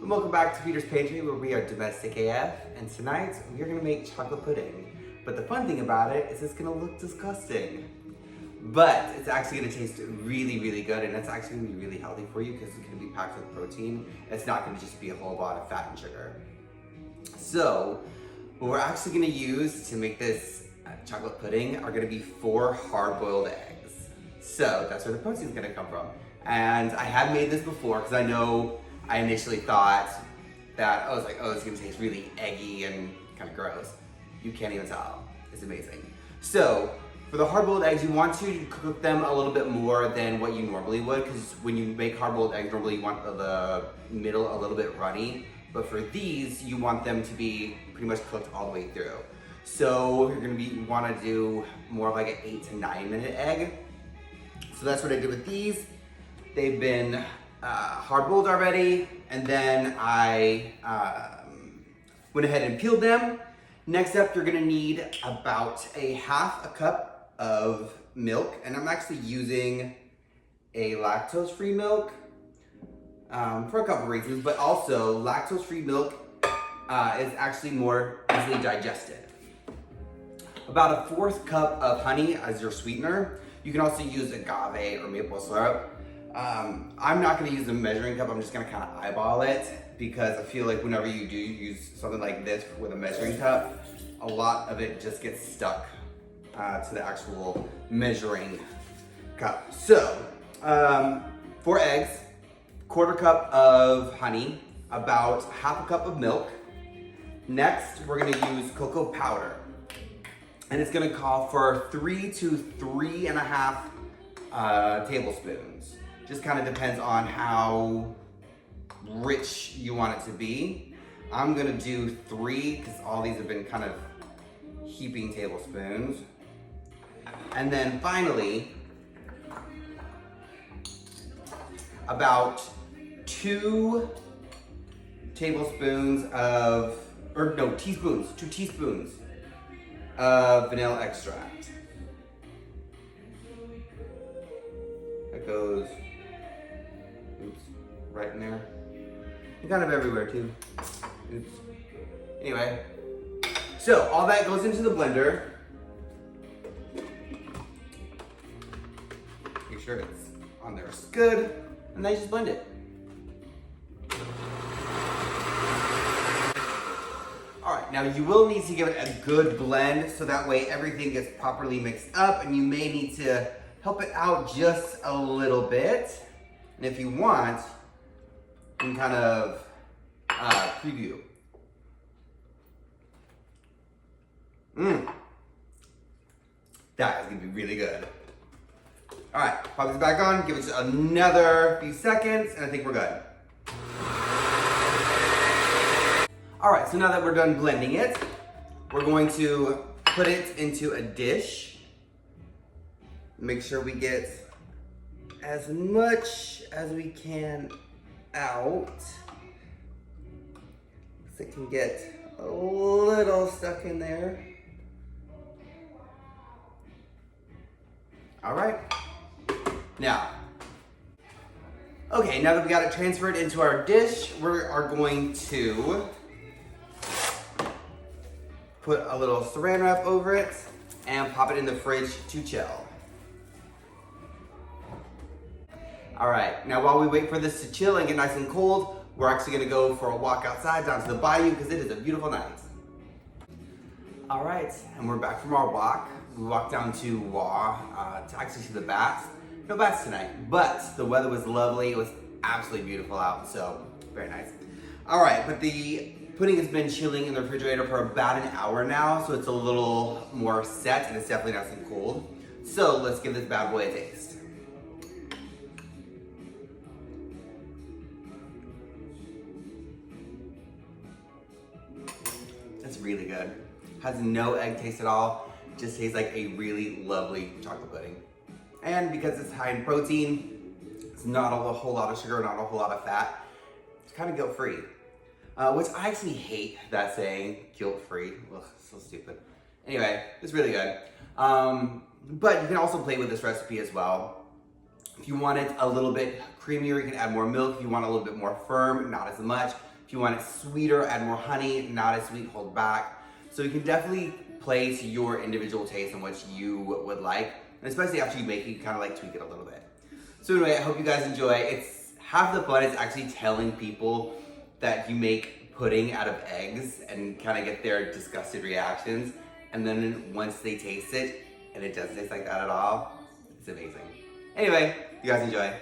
And welcome back to Peter's Pantry, where we are domestic AF, and tonight we are gonna make chocolate pudding. But the fun thing about it is it's gonna look disgusting. But it's actually gonna taste really, really good, and it's actually gonna be really healthy for you because it's gonna be packed with protein. It's not gonna just be a whole lot of fat and sugar. So, what we're actually gonna use to make this chocolate pudding are gonna be 4 hard-boiled eggs. So that's where the protein is gonna come from. And I have made this before because I know I initially thought that I was like, oh, it's gonna taste really eggy and kind of gross. You can't even tell. It's amazing. So for the hard-boiled eggs, you want to cook them a little bit more than what you normally would, because when you make hard-boiled eggs, normally you want the middle a little bit runny. But for these, you want them to be pretty much cooked all the way through. So you're gonna want to do more of like an 8 to 9 minute egg. So that's what I did with these. They've been hard-boiled already, and then I went ahead and peeled them. Next up, you're gonna need about a half a cup of milk, and I'm actually using a lactose-free milk for a couple reasons, but also lactose-free milk is actually more easily digested. About a 1/4 cup of honey as your sweetener. You can also use agave or maple syrup. I'm not gonna use a measuring cup, I'm just gonna kind of eyeball it, because I feel like whenever you do use something like this with a measuring cup, a lot of it just gets stuck to the actual measuring cup. So, 4 eggs, 1/4 cup of honey, about half a cup of milk. Next, we're gonna use cocoa powder. And it's gonna call for 3 to 3.5 tablespoons. Just kind of depends on how rich you want it to be. I'm gonna do 3 because all these have been kind of heaping tablespoons. And then finally, about 2 teaspoons of vanilla extract. That goes, oops, right in there. And kind of everywhere too. Oops. Anyway, so all that goes into the blender. Make sure it's on there it's good, and then you just blend it. All right, now you will need to give it a good blend so that way everything gets properly mixed up, and you may need to help it out just a little bit. And if you want, you can kind of preview. That is gonna be really good. All right, pop this back on, give it another few seconds, and I think we're good. All right, so now that we're done blending it, we're going to put it into a dish. Make sure we get as much as we can out. So it can get a little stuck in there. All right, now, okay, now that we got it transferred into our dish, we are going to put a little saran wrap over it and pop it in the fridge to chill. All right, now while we wait for this to chill and get nice and cold, we're actually gonna go for a walk outside down to the bayou because it is a beautiful night. All right, and we're back from our walk. We walked down to Waugh to actually see the bats. No bats tonight, but the weather was lovely. It was absolutely beautiful out, so very nice. All right, but the pudding has been chilling in the refrigerator for about an hour now, so it's a little more set and it's definitely nice and cold. So let's give this bad boy a taste. It's really good. Has no egg taste at all. Just tastes like a really lovely chocolate pudding. And because it's high in protein, it's not a whole lot of sugar, not a whole lot of fat. It's kind of guilt-free. Which I actually hate that saying, guilt-free. Ugh, so stupid. Anyway, it's really good. But you can also play with this recipe as well. If you want it a little bit creamier, you can add more milk. If you want it a little bit more firm, not as much. If you want it sweeter, add more honey, not as sweet, hold back. So you can definitely play to your individual taste and what you would like. And especially after you make it, you kind of like tweak it a little bit. So anyway, I hope you guys enjoy. It's half the fun is actually telling people that you make pudding out of eggs and kind of get their disgusted reactions. And then once they taste it, and it doesn't taste like that at all, it's amazing. Anyway, you guys enjoy.